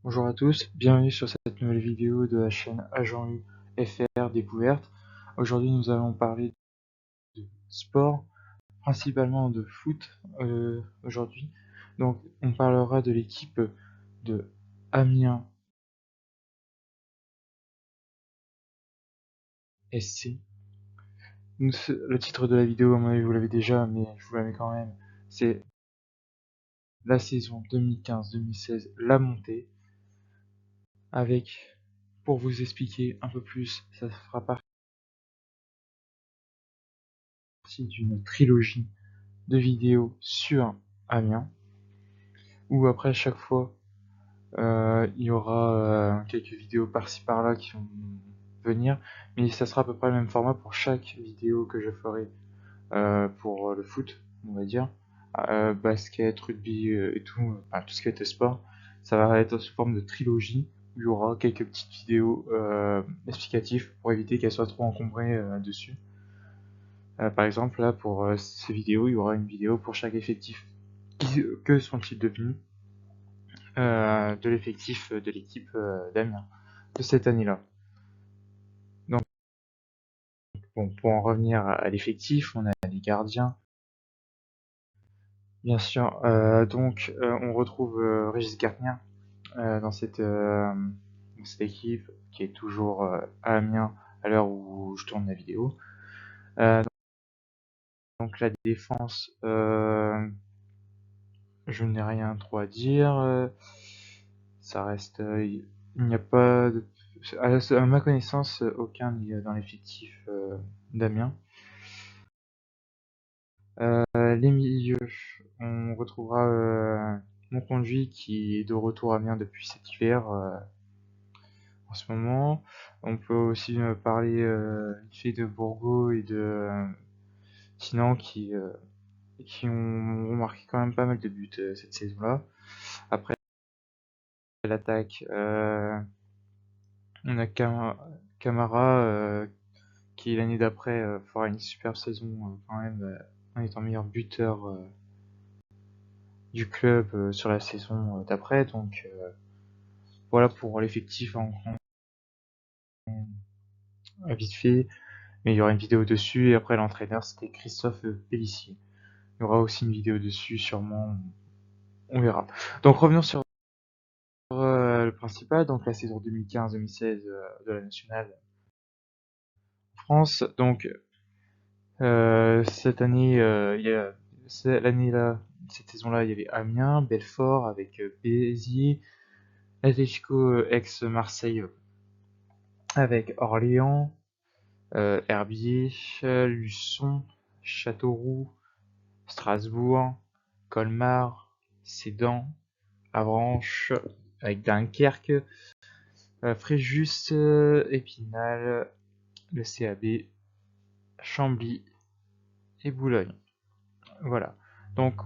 Bonjour à tous, bienvenue sur cette nouvelle vidéo de la chaîne Agent U FR Découverte. Aujourd'hui nous allons parler de sport, principalement de foot aujourd'hui. Donc on parlera de l'équipe de Amiens SC. Le titre de la vidéo, à mon avis vous l'avez déjà, mais je vous la mets quand même, c'est la saison 2015-2016, la montée, avec, pour vous expliquer un peu plus, ça fera partie d'une trilogie de vidéos sur Amiens, où après chaque fois il y aura quelques vidéos par-ci par-là qui vont venir, mais ça sera à peu près le même format pour chaque vidéo que je ferai pour le foot, on va dire, basket, rugby et tout, enfin, tout ce qui est sport. Ça va être sous forme de trilogie où il y aura quelques petites vidéos explicatives pour éviter qu'elles soient trop encombrées dessus. Par exemple, là pour ces vidéos, il y aura une vidéo pour chaque effectif. Que sont-ils devenus de l'effectif de l'équipe d'Amiens de cette année-là? Donc, bon, pour en revenir à l'effectif, on a les gardiens, bien sûr. On retrouve Régis Gardien dans cette équipe qui est toujours à Amiens à l'heure où je tourne la vidéo. Euh, donc la défense, je n'ai rien trop à dire. Ça reste, il n'y a pas de, à ma connaissance, aucun n'est dans l'effectif d'Amiens. Les milieux, on retrouvera mon conduit qui est de retour à Amiens depuis cet hiver en ce moment. On peut aussi parler fait de Bourgo et de Tinan qui ont marqué quand même pas mal de buts cette saison-là. Après l'attaque, on a Camara qui l'année d'après fera une superbe saison quand même en étant meilleur buteur du club sur la saison d'après. Donc voilà pour l'effectif vite fait. Mais il y aura une vidéo dessus et après l'entraîneur c'était Christophe Pellissier. Il y aura aussi une vidéo dessus sûrement, on verra. Donc revenons sur le principal, donc la saison 2015-2016 de la nationale France. Donc cette année, l'année là, cette saison-là, il y avait Amiens, Belfort avec Béziers, Atletico ex-Marseille avec Orléans, Herbier, Luçon, Châteauroux, Strasbourg, Colmar, Sedan, Avranches avec Dunkerque, Fréjus, Épinal, le CAB, Chambly et Boulogne. Voilà. Donc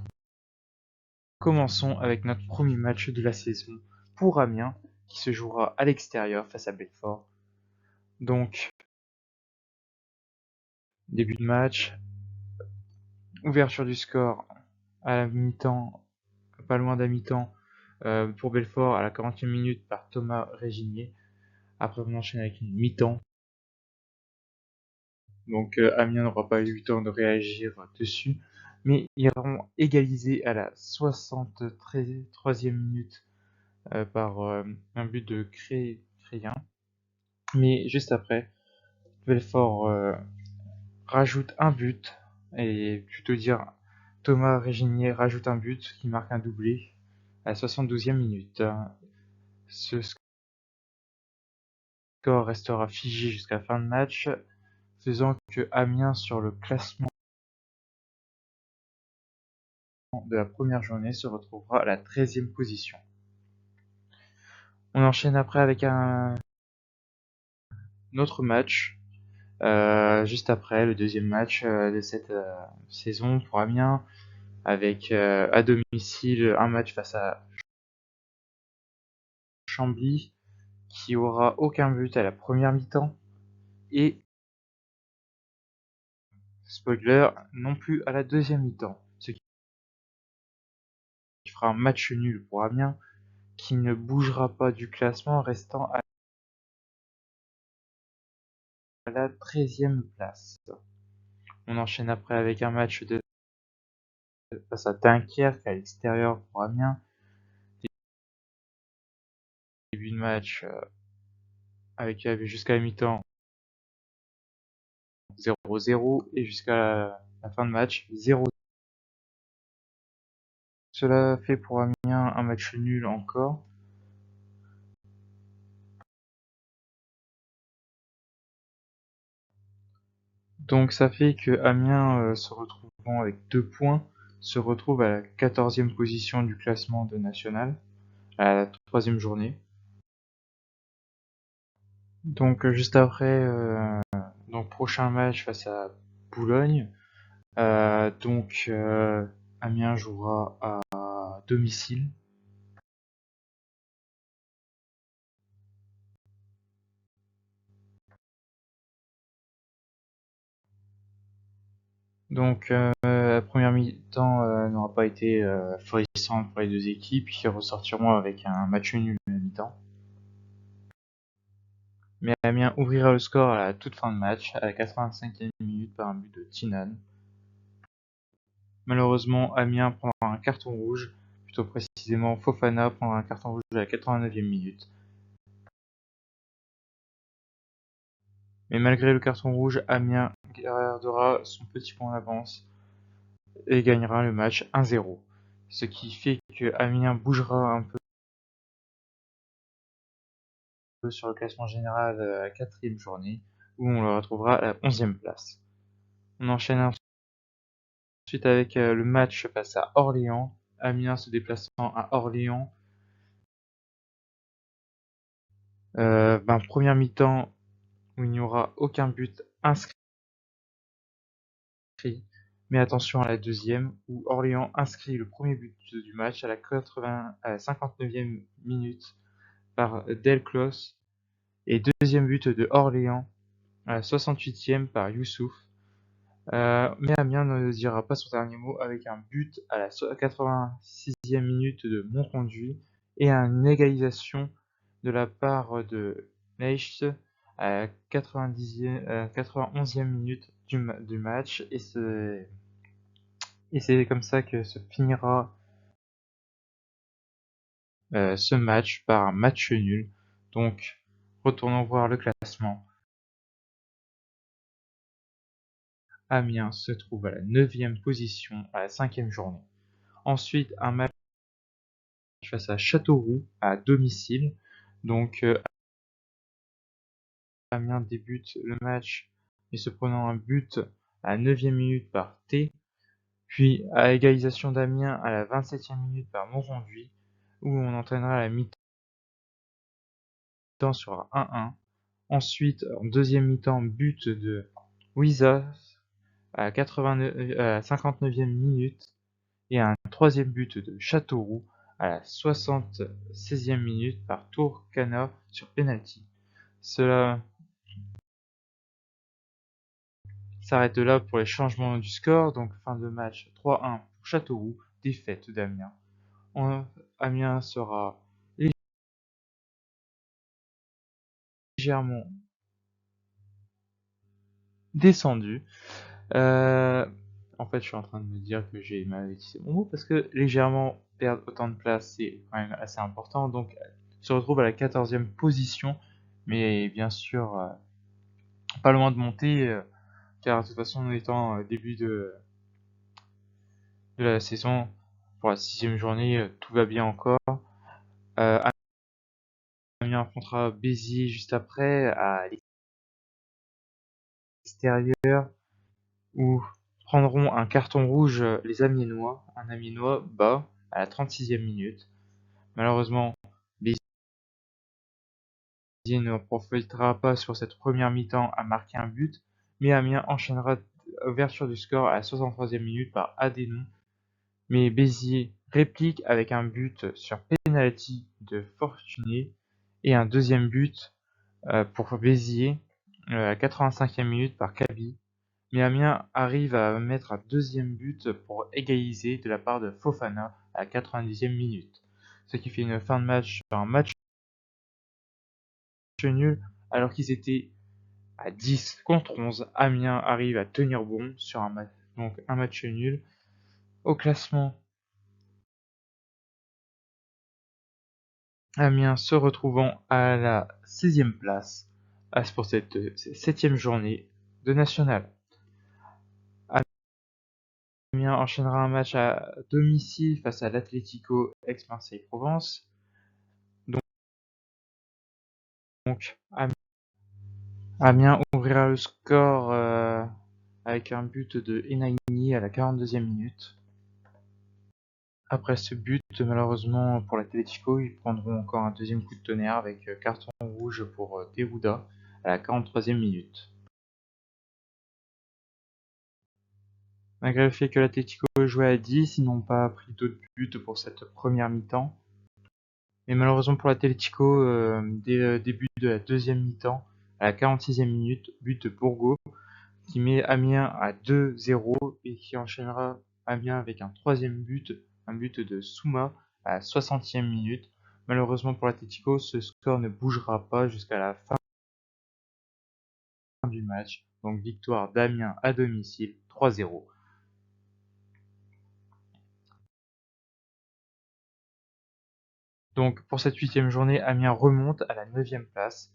commençons avec notre premier match de la saison pour Amiens qui se jouera à l'extérieur face à Belfort. Donc début de match, ouverture du score à la mi-temps, pas loin d'un mi-temps pour Belfort à la 40e minute par Thomas Réginier. Après on enchaîne avec une mi-temps. Donc Amiens n'aura pas eu le temps de réagir dessus. Mais ils iront égaliser à la 63e minute par un but de Créien. Mais juste après, Belfort rajoute un but, et plutôt dire Thomas Réginier rajoute un but qui marque un doublé à la 72e minute. Ce score restera figé jusqu'à la fin de match, faisant que Amiens sur le classement de la première journée se retrouvera à la 13e position. On enchaîne après avec un autre match, juste après le deuxième match de cette saison pour Amiens, avec à domicile un match face à Chambly qui aura aucun but à la première mi-temps et spoiler non plus à la deuxième mi-temps, ce qui fera un match nul pour Amiens qui ne bougera pas du classement, restant à la 13e place. On enchaîne après avec un match face à Dunkerque à l'extérieur pour Amiens. Début de match avec jusqu'à la mi-temps 0-0 et jusqu'à la fin de match 0. Cela fait pour Amiens un match nul encore. Donc ça fait que Amiens, se retrouvant avec 2 points, se retrouve à la 14e position du classement de National, à la 3e journée. Donc juste après, donc prochain match face à Boulogne. Donc Amiens jouera à domicile. Donc la première mi-temps n'aura pas été florissante pour les deux équipes qui ressortiront avec un match nul à la mi-temps. Mais Amiens ouvrira le score à la toute fin de match, à la 85e minute par un but de Tinan. Malheureusement, Amiens prendra un carton rouge, plutôt précisément Fofana prendra un carton rouge à la 89e minute. Mais malgré le carton rouge, Amiens gardera son petit point d'avance et gagnera le match 1-0. Ce qui fait que Amiens bougera un peu sur le classement général à la 4e journée, où on le retrouvera à la 11e place. On enchaîne ensuite avec le match face à Orléans. Amiens se déplaçant à Orléans. Première mi-temps où il n'y aura aucun but inscrit. Mais attention à la deuxième, où Orléans inscrit le premier but du match à la 59e minute par Delclos, et deuxième but de Orléans à la 68e par Youssouf. Mais Amiens ne dira pas son dernier mot avec un but à la 86e minute de Monconduit et une égalisation de la part de Neicht à la 91e minute du match. Et c'est comme ça que se finira ce match par un match nul. Donc, retournons voir le classement. Amiens se trouve à la 9e position à la 5e journée. Ensuite, un match face à Châteauroux à domicile. Donc Amiens débute le match et se prenant un but à la 9e minute par T, puis à égalisation d'Amiens à la 27e minute par Monconduit, où on entraînera la mi-temps sur 1-1. Ensuite, en deuxième mi-temps, but de Wizas à la 59e minute et un troisième but de Châteauroux à la 76e minute par Tourcana sur penalty. Cela s'arrête là pour les changements du score, donc fin de match 3-1 pour Châteauroux, défaite d'Amiens. Amiens sera légèrement descendu. En fait, je suis en train de me dire que j'ai mal utilisé mon mot parce que légèrement perdre autant de place, c'est quand même assez important. Donc, se retrouve à la 14e position, mais bien sûr, pas loin de monter, car de toute façon, en étant début de la saison, pour la 6e journée, tout va bien encore. Amiens affrontera Béziers juste après, à l'extérieur, où prendront un carton rouge les Amiénois, un Amiénois bas à la 36e minute. Malheureusement, Béziers ne profitera pas sur cette première mi-temps à marquer un but, mais Amiens enchaînera ouverture du score à la 63e minute par Adénon. Mais Béziers réplique avec un but sur penalty de Fortuné et un deuxième but pour Béziers à la 85e minute par Kaby. Mais Amiens arrive à mettre un deuxième but pour égaliser de la part de Fofana à la 90e minute. ce qui fait une fin de match sur un match nul, alors qu'ils étaient à 10 contre 11. Amiens arrive à tenir bon sur un match nul. Au classement, Amiens se retrouvant à la 16e place pour cette 7e journée de national. Amiens enchaînera un match à domicile face à l'Atlético ex-Marseille-Provence. Donc Amiens ouvrira le score avec un but de Enaini à la 42e minute. Après ce but, malheureusement pour l'Atlético, ils prendront encore un deuxième coup de tonnerre avec carton rouge pour Deruda à la 43e minute. Malgré le fait que l'Atlético jouait à 10, ils n'ont pas pris d'autres buts pour cette première mi-temps. Mais malheureusement pour l'Atlético, dès le début de la deuxième mi-temps, à la 46e minute, but de Bourgo, qui met Amiens à 2-0 et qui enchaînera Amiens avec un troisième but, un but de Souma à la 60e minute. Malheureusement pour l'Atlético, ce score ne bougera pas jusqu'à la fin du match. Donc victoire d'Amiens à domicile 3-0. Donc pour cette 8e journée, Amiens remonte à la 9e place.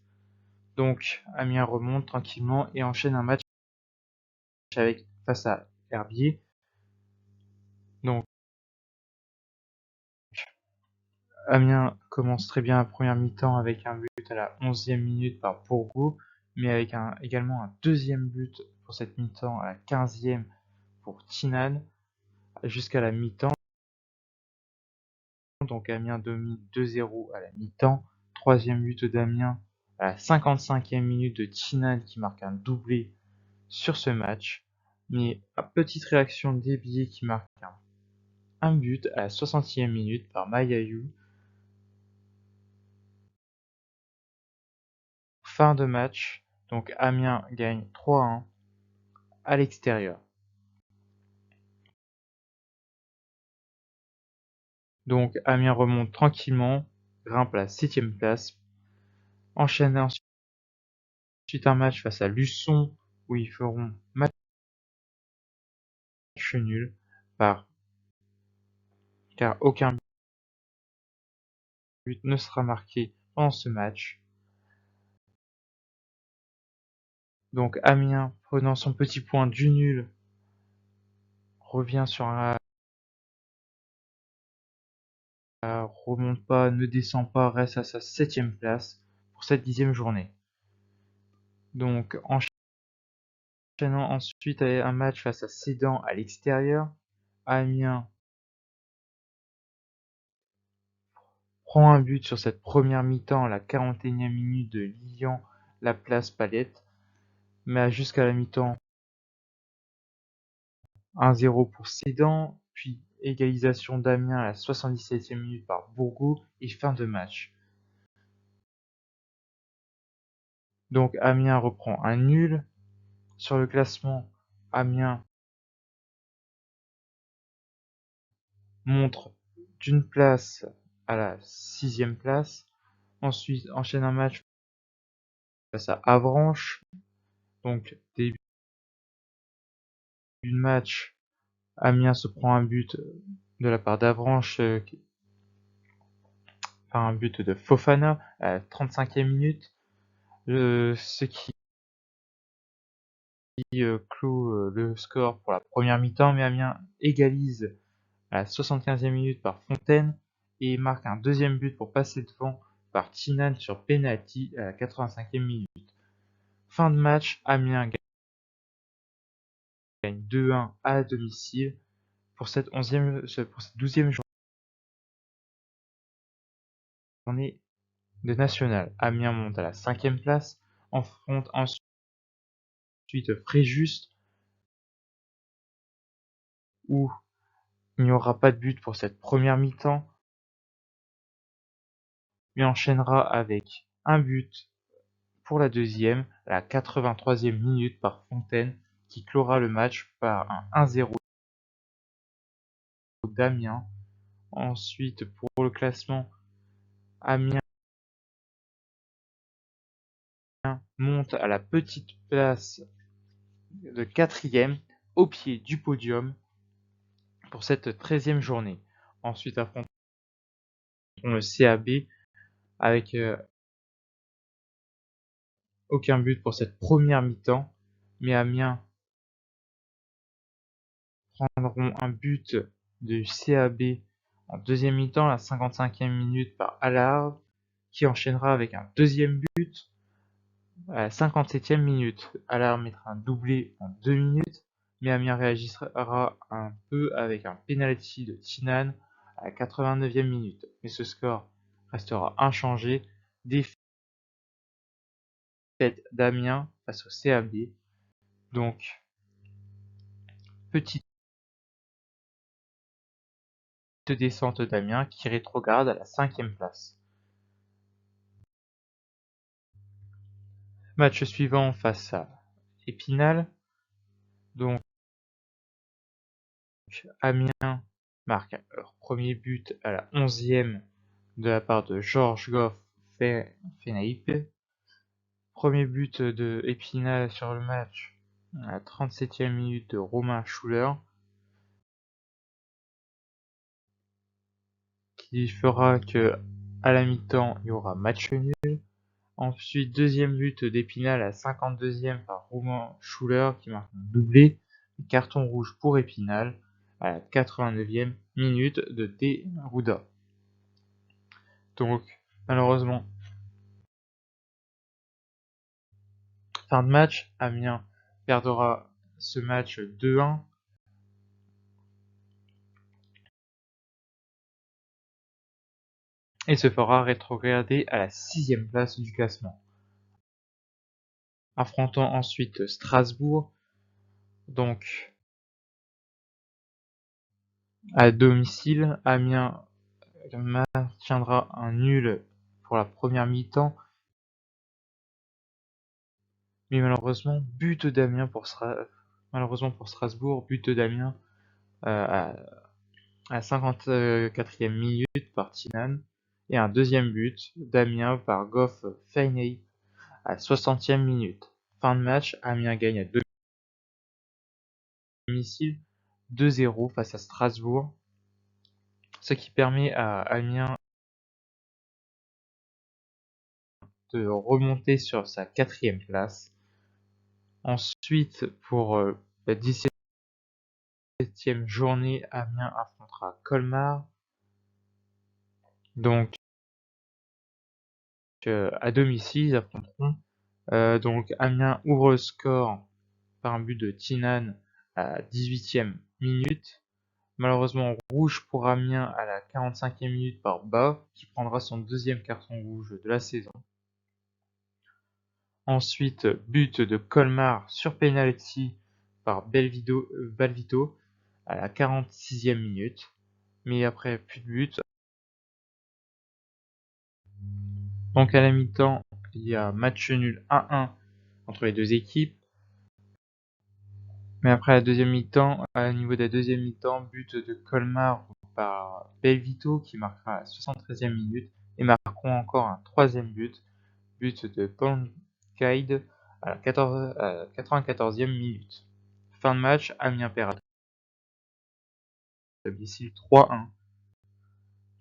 Donc Amiens remonte tranquillement et enchaîne un match face à Herbier. Donc Amiens commence très bien la première mi-temps avec un but à la 11e minute par Bourgo, mais avec également un deuxième but pour cette mi-temps à la 15e pour Tinan jusqu'à la mi-temps. Donc Amiens domine 2-0 à la mi-temps. Troisième but d'Amiens à la 55e minute de Tinan qui marque un doublé sur ce match. Mais petite réaction d'Herbier qui marque un but à la 60e minute par Mayayou. Fin de match, donc Amiens gagne 3-1 à l'extérieur. Donc Amiens remonte tranquillement, grimpe à la 7e place, enchaîne ensuite un match face à Luçon où ils feront match nul car aucun but ne sera marqué pendant ce match. Donc Amiens, prenant son petit point du nul, revient sur remonte pas, ne descend pas, reste à sa 7e place pour cette 10e journée. Donc enchaînant ensuite un match face à Sedan à l'extérieur, Amiens prend un but sur cette première mi-temps à la 41e minute de Lilian Laplace-Palette, mais jusqu'à la mi-temps 1-0 pour Sedan, puis égalisation d'Amiens à la 77e minute par Bourgo et fin de match. Donc Amiens reprend un nul. Sur le classement, Amiens montre d'une place à la 6e place. Ensuite enchaîne un match face à Avranches. Donc début du match, Amiens se prend un but de la part d'Avranches, un but de Fofana à la 35e minute, ce qui clôt le score pour la première mi-temps, mais Amiens égalise à la 75e minute par Fontaine et marque un deuxième but pour passer devant par Tinan sur penalty à la 85e minute. Fin de match, Amiens gagne 2-1 à domicile pour cette 12e journée de national. Amiens monte à la 5e place, affronte ensuite Fréjus où il n'y aura pas de but pour cette première mi-temps, mais enchaînera avec un but pour la deuxième à la 83e minute par Fontaine qui clora le match par un 1-0 d'Amiens Ensuite, pour le classement, Amiens monte à la petite place de 4e, au pied du podium, pour cette 13e journée. Ensuite, affrontons le CAB avec aucun but pour cette première mi-temps, mais Amiens prendront un but du CAB en deuxième mi-temps, à la 55e minute par Allard, qui enchaînera avec un deuxième but à la 57e minute. Allard mettra un doublé en 2 minutes, mais Amiens réagira un peu avec un penalty de Tinan à la 89e minute. Mais ce score restera inchangé. Défaite d'Amiens face au CAB. Donc, petite descente d'Amiens qui rétrograde à la 5e place. Match suivant face à Épinal. Donc, Amiens marque leur premier but à la 11e de la part de Georges Goff Fenaip. Premier but de Épinal sur le match à la 37e minute de Romain Schuller, qui fera que à la mi-temps il y aura match nul. Ensuite, deuxième but d'Épinal à la 52e par Romain Schuller qui marque un doublé. Carton rouge pour Épinal à la 89e minute de Deruda. Donc, malheureusement, fin de match, Amiens perdra ce match 2-1. Et se fera rétrograder à la 6e place du classement. Affrontant ensuite Strasbourg, donc à domicile, Amiens maintiendra un nul pour la première mi-temps, mais malheureusement but d'Amiens pour Strasbourg, but d'Amiens à la 54e minute par Tinan, et un deuxième but d'Amiens par Goff Feinaip à la 60e minute. Fin de match, Amiens gagne à domicile 2-0 face à Strasbourg, ce qui permet à Amiens de remonter sur sa 4e place. Ensuite, pour la 17e journée, Amiens affrontera Colmar. Donc, à domicile, ils affronteront. Donc, Amiens ouvre le score par un but de Tinan à la 18e minute. Malheureusement, rouge pour Amiens à la 45e minute par Bas, qui prendra son deuxième carton rouge de la saison. Ensuite, but de Colmar sur penalty par Balvito à la 46e minute. Mais après, plus de but. Donc à la mi-temps, il y a match nul 1-1 entre les deux équipes. Mais après la deuxième mi-temps, au niveau de la deuxième mi-temps, but de Colmar par Belvito qui marquera à la 73e minute. Et marqueront encore un troisième but de Pankide à la 94e minute. Fin de match, Amiens perd à domicile 3-1.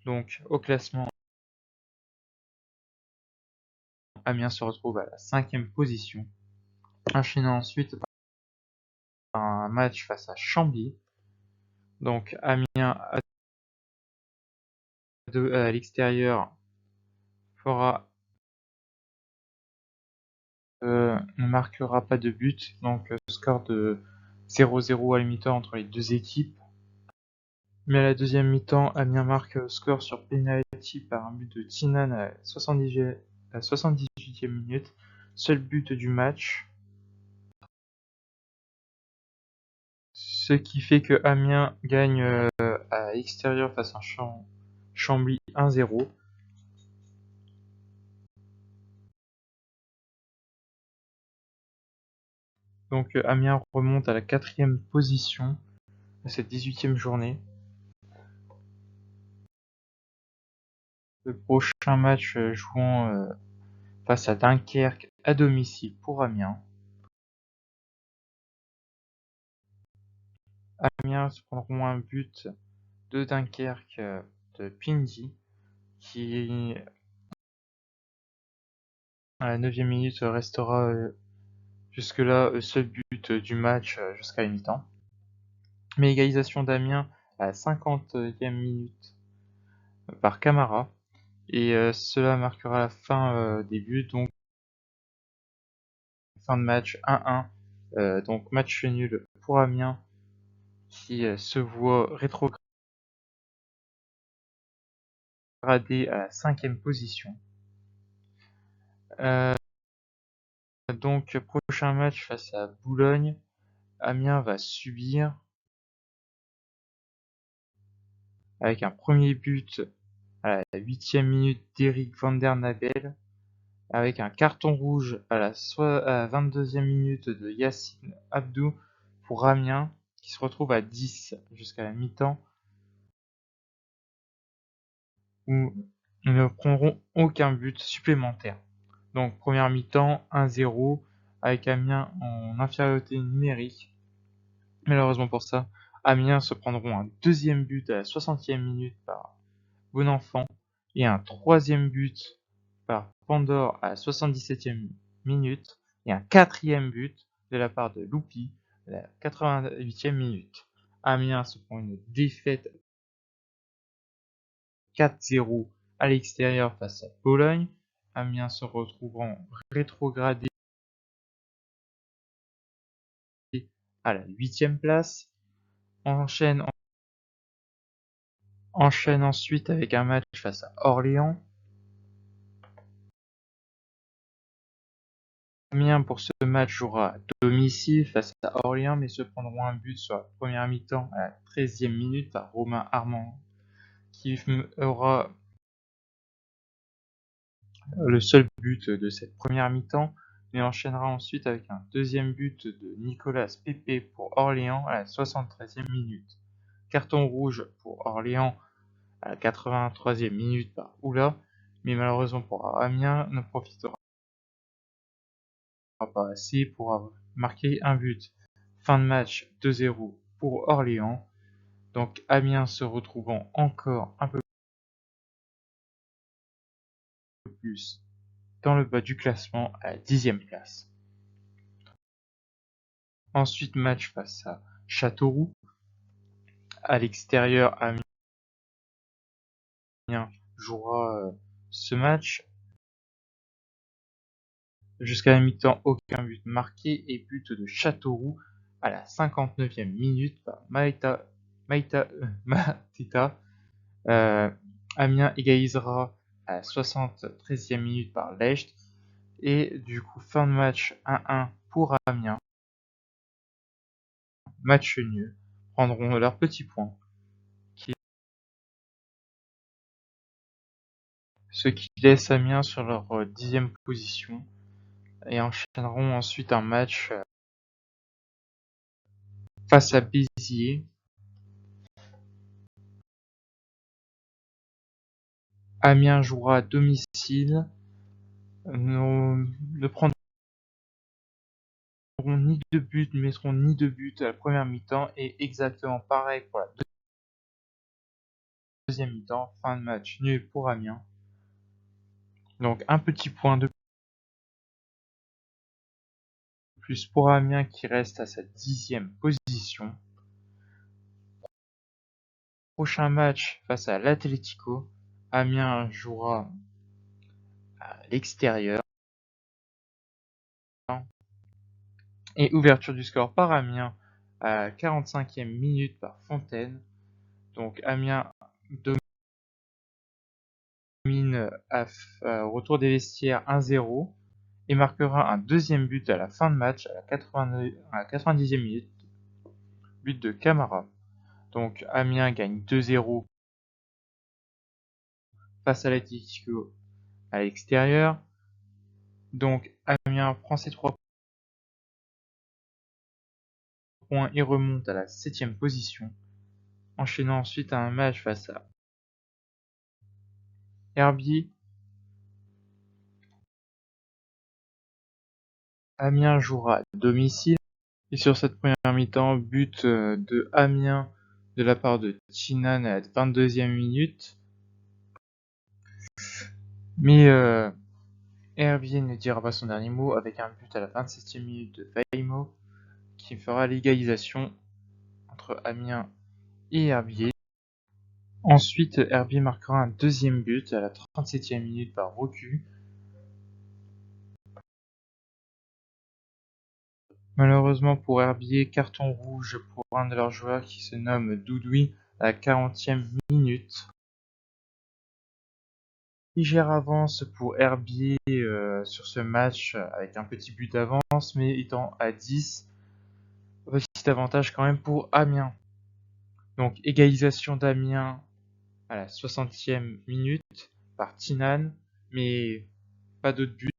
Donc au classement, Amiens se retrouve à la 5e position, enchaînant ensuite par un match face à Chambly. Donc Amiens à l'extérieur ne marquera pas de but, donc score de 0-0 à la mi-temps entre les deux équipes. Mais à la deuxième mi-temps, Amiens marque score sur penalty par un but de Tinan à la 78e minute, seul but du match. Ce qui fait que Amiens gagne à l'extérieur face à Chambly 1-0. Donc Amiens remonte à la 4e position de cette 18e journée. Le prochain match jouant face à Dunkerque à domicile pour Amiens. Amiens se prendront un but de Dunkerque de Pindi qui à la 9e minute restera jusque-là seul but du match jusqu'à la mi-temps. Mais égalisation d'Amiens à la 50e minute par Camara. Et cela marquera la fin des buts, donc fin de match 1-1. Donc match nul pour Amiens qui se voit rétrogradé à la 5e position. Donc prochain match face à Boulogne, Amiens va subir avec un premier but à la 8e minute d'Eric Van der Nabel, avec un carton rouge à la 22e minute de Yassine Abdou pour Amiens, qui se retrouve à 10 jusqu'à la mi-temps, où ils ne prendront aucun but supplémentaire. Donc première mi-temps 1-0 avec Amiens en infériorité numérique. Malheureusement pour ça, Amiens se prendront un deuxième but à la 60e minute par Bonenfant et un troisième but par Pandore à la 77e minute et un quatrième but de la part de Loupi à la 88e minute. Amiens se prend une défaite 4-0 à l'extérieur face à Bologne. Amiens se retrouvant rétrogradé à la 8e place. Enchaîne ensuite avec un match face à Orléans. Amiens pour ce match jouera à domicile face à Orléans, mais se prendront un but sur la première mi-temps à la 13e minute par Romain Armand, qui aura le seul but de cette première mi-temps, mais enchaînera ensuite avec un deuxième but de Nicolas Pepe pour Orléans à la 73e minute. Carton rouge pour Orléans à la 83e minute par Oula, mais malheureusement pour Amiens ne profitera pas assez pour marquer un but. Fin de match 2-0 pour Orléans. Donc Amiens se retrouvant encore un peu plus dans le bas du classement à la 10e place. Ensuite match face à Châteauroux. À l'extérieur, Amiens jouera ce match. Jusqu'à la mi-temps, aucun but marqué et but de Châteauroux à la 59e minute par Matita. Amiens égalisera à la 73e minute par Lecht. Et du coup, fin de match 1-1 pour Amiens. Match nul. Prendront leurs petits points. Ce qui laisse Amiens sur leur 10e position. Et enchaîneront ensuite un match face à Béziers. Amiens jouera à domicile. Ne prendront ni de but, ne mettront ni de but à la première mi-temps et exactement pareil pour la deuxième mi-temps. Fin de match nul pour Amiens. Donc un petit point de plus pour Amiens qui reste à sa 10e position. Prochain match face à l'Atlético. Amiens jouera à l'extérieur. Et ouverture du score par Amiens à la 45e minute par Fontaine. Donc Amiens domine au retour des vestiaires 1-0 et marquera un deuxième but à la fin de match à la 90e minute. But de Camara. Donc Amiens gagne 2-0 face à l'Atlético à l'extérieur. Donc Amiens prend ses 3 points et remonte à la 7e position. Enchaînant ensuite un match face à Herbier. Amiens jouera à domicile. Et sur cette première mi-temps, but de Amiens de la part de Chinan à la 22e minute. Mais Herbier ne dira pas son dernier mot avec un but à la 27e minute de Vaimo qui fera l'égalisation entre Amiens et Herbier. Ensuite, Herbier marquera un deuxième but à la 37e minute par Rocu. Malheureusement pour Herbier, carton rouge pour un de leurs joueurs qui se nomme Doudoui à la 40e minute. Légère avance pour Herbier sur ce match avec un petit but d'avance, mais étant à 10, petit avantage quand même pour Amiens. Donc égalisation d'Amiens à la 60e minute par Tinan, mais pas d'autre but.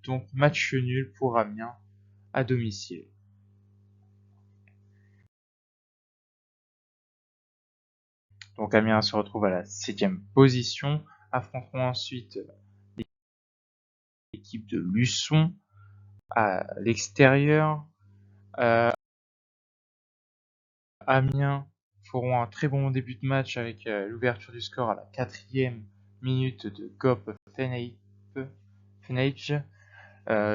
Donc match nul pour Amiens à domicile. Donc Amiens se retrouve à la 7e position, affronteront ensuite l'équipe de Luçon à l'extérieur. Amiens feront un très bon début de match avec l'ouverture du score à la 4e minute de Gop Fenage.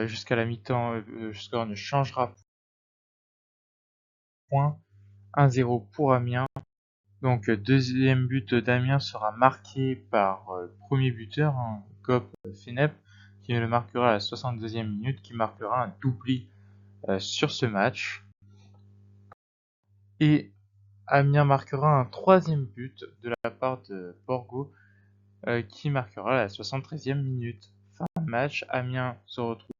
Jusqu'à la mi-temps, le score ne changera point. 1-0 pour Amiens. Donc deuxième but d'Amiens sera marqué par le premier buteur, Gop Fenep, qui le marquera à la 62e minute, qui marquera un doublé sur ce match. Et Amiens marquera un troisième but de la part de Borgo, qui marquera la 73e minute. Fin de match, Amiens se retrouve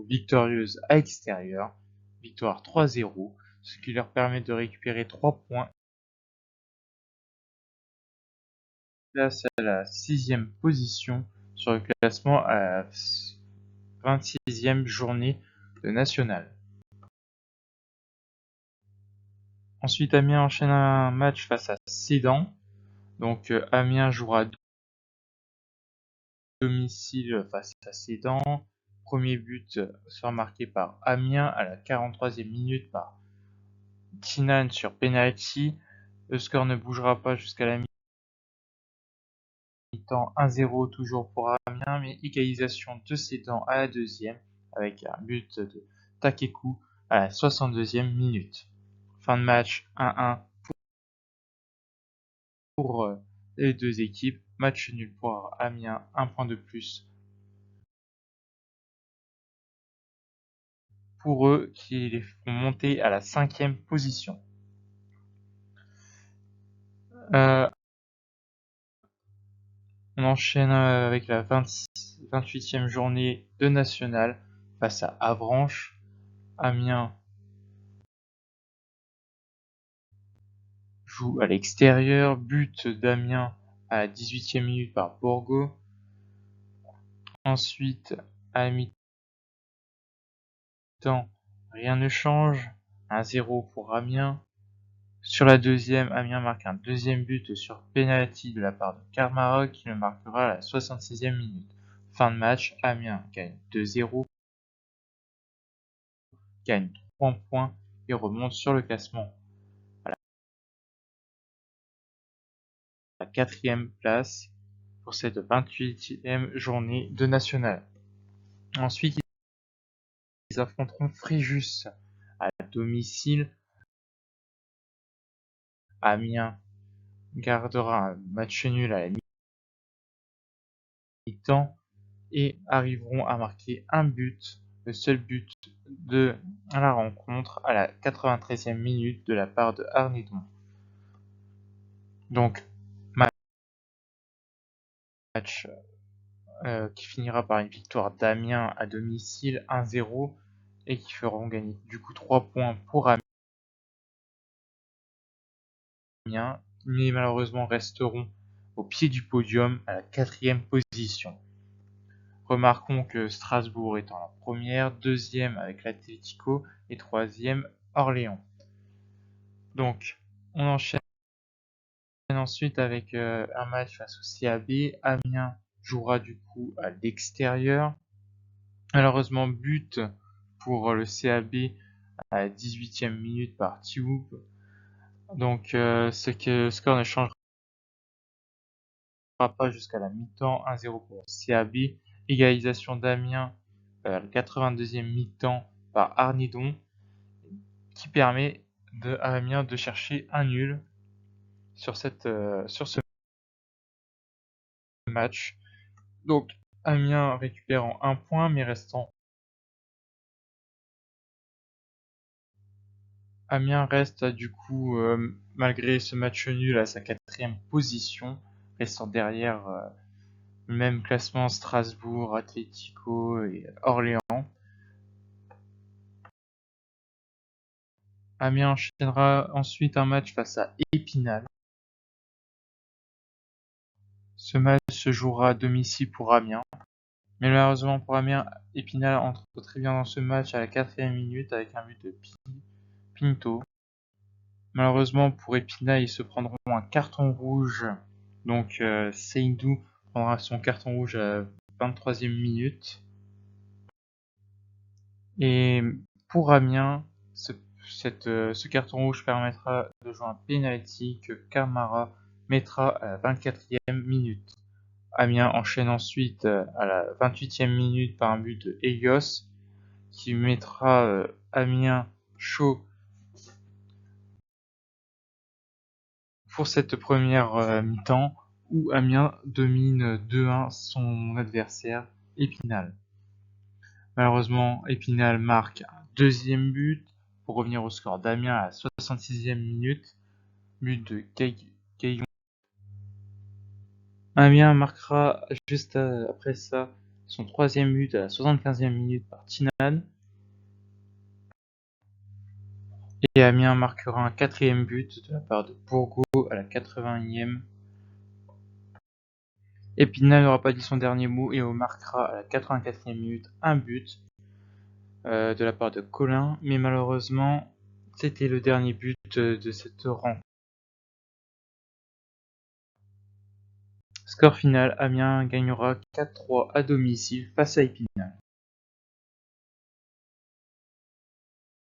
victorieuse à l'extérieur, victoire 3-0, ce qui leur permet de récupérer 3 points. Place à la 6e position sur le classement à la 26e journée de national. Ensuite, Amiens enchaîne un match face à Sedan. Donc Amiens jouera à domicile face à Sedan. Premier but sera marqué par Amiens à la 43e minute par Tinan sur penalty. Le score ne bougera pas jusqu'à la mi-temps, 1-0 toujours pour Amiens, mais égalisation de Sedan à la deuxième avec un but de Takeku à la 62e minute. Fin de match 1-1 pour les deux équipes. Match nul pour Amiens, un point de plus pour eux qui les font monter à la 5e position. On enchaîne avec la 28e journée de national face à Avranches. Amiens joue à l'extérieur, but d'Amiens à la 18e minute par Borgo. Ensuite, à la mi-temps, rien ne change, 1-0 pour Amiens. Sur la deuxième, Amiens marque un deuxième but sur penalty de la part de Karmarok qui le marquera à la 66e minute. Fin de match, Amiens gagne 2-0, gagne 3 points et remonte sur le classement à la 4e place pour cette 28e journée de national. Ensuite, ils affronteront Fréjus à domicile. Amiens gardera un match nul à la mi-temps et arriveront à marquer un but, le seul but de la rencontre, à la 93e minute de la part de Arnidon. Donc, match qui finira par une victoire d'Amiens à domicile 1-0 et qui feront gagner du coup 3 points pour Amiens, mais malheureusement resteront au pied du podium à la 4e position. Remarquons que Strasbourg est en la première, deuxième avec l'Atlético et troisième Orléans. Donc, on enchaîne ensuite avec un match face au CAB. Amiens jouera du coup à l'extérieur. Malheureusement, but pour le CAB à la 18e minute par Thioub. Donc ce score ne changera pas jusqu'à la mi-temps. 1-0 pour le CAB. Égalisation d'Amiens à la 82e mi-temps par Arnidon, qui permet à Amiens de chercher un nul sur ce match. Donc Amiens récupérant un point, mais restant. Amiens reste du coup, malgré ce match nul, à sa 4e position, restant derrière le même classement Strasbourg, Atlético et Orléans. Amiens enchaînera ensuite un match face à Épinal. Ce match se jouera à domicile pour Amiens. Mais malheureusement pour Amiens, Épinal entre très bien dans ce match à la 4e minute avec un but de Pinto. Malheureusement pour Épinal, ils se prendront un carton rouge. Donc Seydou prendra son carton rouge à la 23e minute. Et pour Amiens, ce carton rouge permettra de jouer un penalty que Camara mettra à la 24e minute. Amiens enchaîne ensuite à la 28e minute par un but de Helios, qui mettra Amiens chaud pour cette première mi-temps, où Amiens domine 2-1 son adversaire Épinal. Malheureusement, Épinal marque un deuxième but pour revenir au score d'Amiens à la 66e minute, but de Caillon. Amiens marquera juste après ça son troisième but à la 75e minute par Tinan. Et Amiens marquera un quatrième but de la part de Bourgault à la 81e. Épinal n'aura pas dit son dernier mot et marquera à la 84e minute un but de la part de Colin, mais malheureusement c'était le dernier but de cette rencontre. Score final, Amiens gagnera 4-3 à domicile face à Épinal.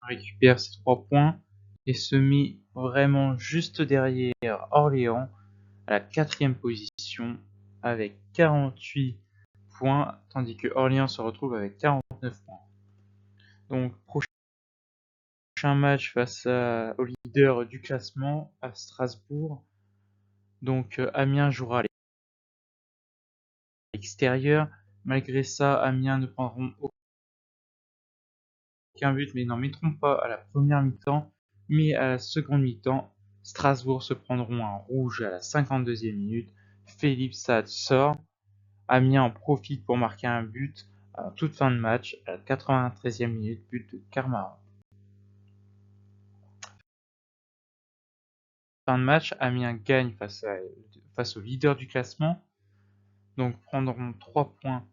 Récupère ses 3 points et se met vraiment juste derrière Orléans à la 4e position avec 48 points, tandis que Orléans se retrouve avec 49 points. Donc prochain match face au leader du classement à Strasbourg. Donc Amiens jouera à l'extérieur. Malgré ça, Amiens ne prendront aucun but, mais n'en mettront pas à la première mi-temps. Mais à la seconde mi-temps, Strasbourg se prendront un rouge à la 52e minute. Philippe Saad sort. Amiens en profite pour marquer un but à toute fin de match, à la 93e minute, but de Camara. Fin de match, Amiens gagne face au leader du classement, donc prendront 3 points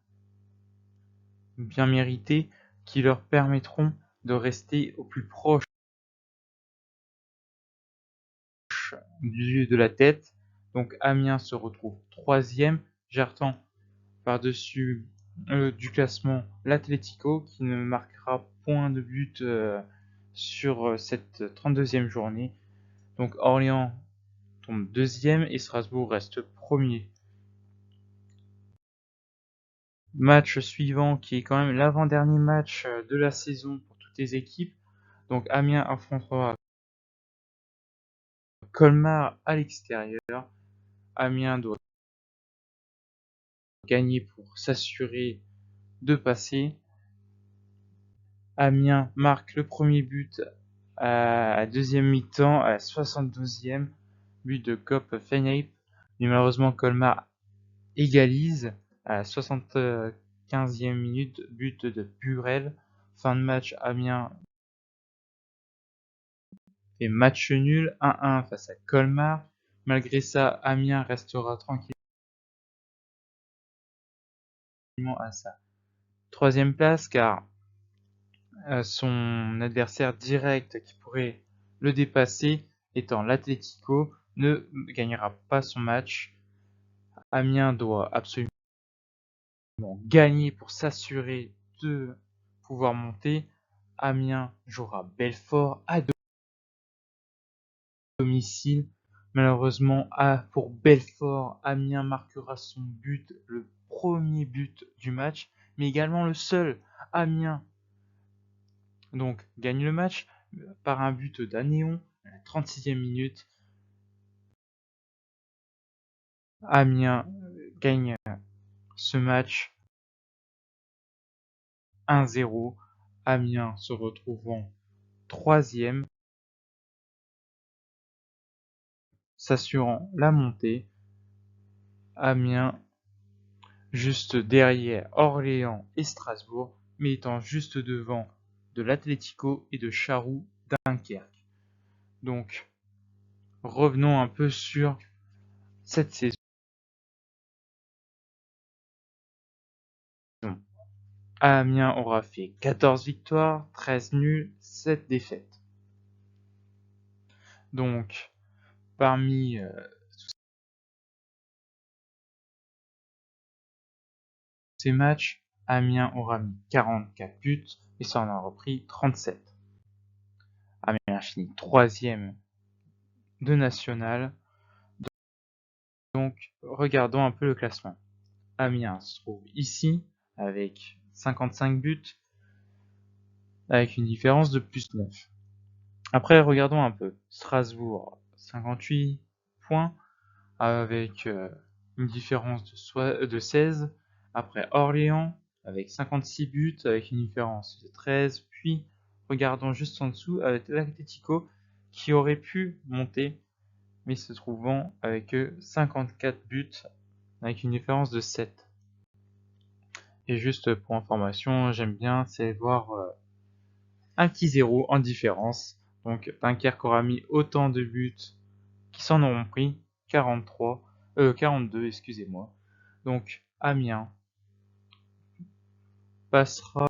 bien mérités qui leur permettront de rester au plus proche de la tête. Donc Amiens se retrouve 3e, Jartan par-dessus du classement l'Atlético qui ne marquera point de but sur cette 32e journée. Donc Orléans tombe 2e et Strasbourg reste 1er. Match suivant qui est quand même l'avant-dernier match de la saison pour toutes les équipes. Donc Amiens affrontera Colmar à l'extérieur. Amiens doit gagner pour s'assurer de passer. Amiens marque le premier but à la deuxième mi-temps à la 72e, but de Cop Feneip. Mais malheureusement Colmar égalise à la 75e minute, but de Burel. Fin de match, Amiens fait match nul 1-1 face à Colmar. Malgré ça, Amiens restera tranquillement à sa 3e place car son adversaire direct qui pourrait le dépasser étant l'Atlético. ne gagnera pas son match. Amiens doit absolument gagner pour s'assurer de pouvoir monter. Amiens jouera Belfort à domicile. Malheureusement, pour Belfort, Amiens marquera son but, le premier but du match, mais également le seul. Amiens donc gagne le match par un but d'Anéon à la 36e minute. Amiens gagne ce match 1-0. Amiens se retrouvant troisième, s'assurant la montée. Amiens juste derrière Orléans et Strasbourg, mais étant juste devant de l'Atlético et de Charroux Dunkerque. Donc, revenons un peu sur cette saison. Amiens aura fait 14 victoires, 13 nuls, 7 défaites. Donc, parmi ces matchs, Amiens aura mis 44 buts et ça en a repris 37. Amiens finit 3e de national. Donc, regardons un peu le classement. Amiens se trouve ici avec 55 buts, avec une différence de plus 9. Après, regardons un peu. Strasbourg, 58 points, avec une différence de 16. Après, Orléans, avec 56 buts, avec une différence de 13. Puis, regardons juste en dessous, avec l'Atlético, qui aurait pu monter, mais se trouvant avec 54 buts, avec une différence de 7. Et juste pour information, j'aime bien, c'est voir un petit 0 en différence. Donc Dunkerque aura mis autant de buts qui s'en auront pris, 42, excusez-moi. Donc Amiens passera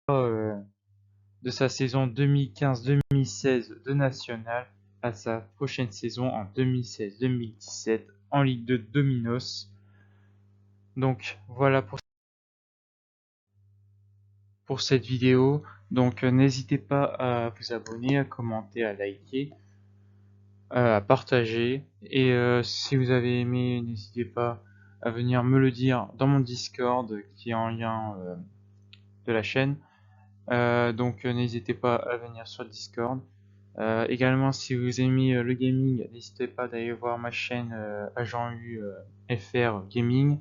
de sa saison 2015-2016 de national à sa prochaine saison en 2016-2017 en Ligue 2 Dominos. Donc voilà pour cette vidéo. Donc n'hésitez pas à vous abonner, à commenter, à liker, à partager. Et si vous avez aimé, n'hésitez pas à venir me le dire dans mon Discord qui est en lien de la chaîne. Donc n'hésitez pas à venir sur le Discord. Également, si vous aimez le gaming, n'hésitez pas d'aller voir ma chaîne Agent U FR Gaming.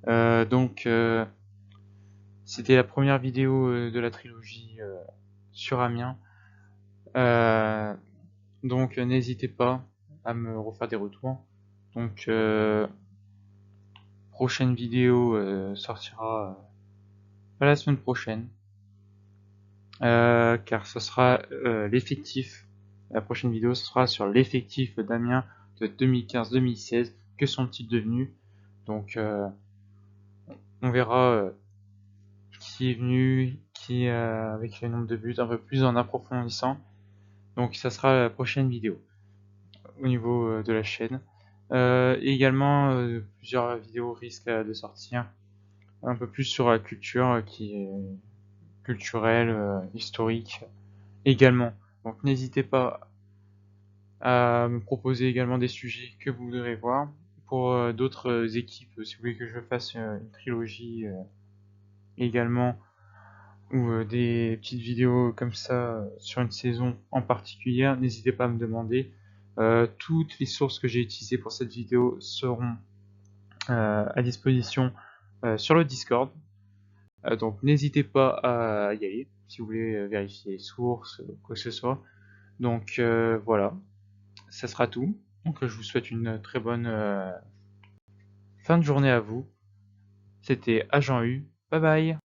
Donc c'était la première vidéo de la trilogie sur Amiens. Donc n'hésitez pas à me refaire des retours. Donc prochaine vidéo sortira la semaine prochaine. Car ce sera l'effectif. La prochaine vidéo ce sera sur l'effectif d'Amiens de 2015-2016. Que sont-ils devenus? Donc on verra qui est venu, qui avec le nombre de buts un peu plus en approfondissant. Donc ça sera la prochaine vidéo au niveau de la chaîne. Et également plusieurs vidéos risquent de sortir un peu plus sur la culture qui est culturelle, historique également. Donc n'hésitez pas à me proposer également des sujets que vous voudrez voir pour d'autres équipes, si vous voulez que je fasse une trilogie également ou des petites vidéos comme ça sur une saison en particulier, n'hésitez pas à me demander. Toutes les sources que j'ai utilisées pour cette vidéo seront à disposition sur le Discord. Donc n'hésitez pas à y aller si vous voulez vérifier les sources, quoi que ce soit. Donc voilà, ça sera tout. Donc je vous souhaite une très bonne fin de journée à vous. C'était Agent U. Bye bye.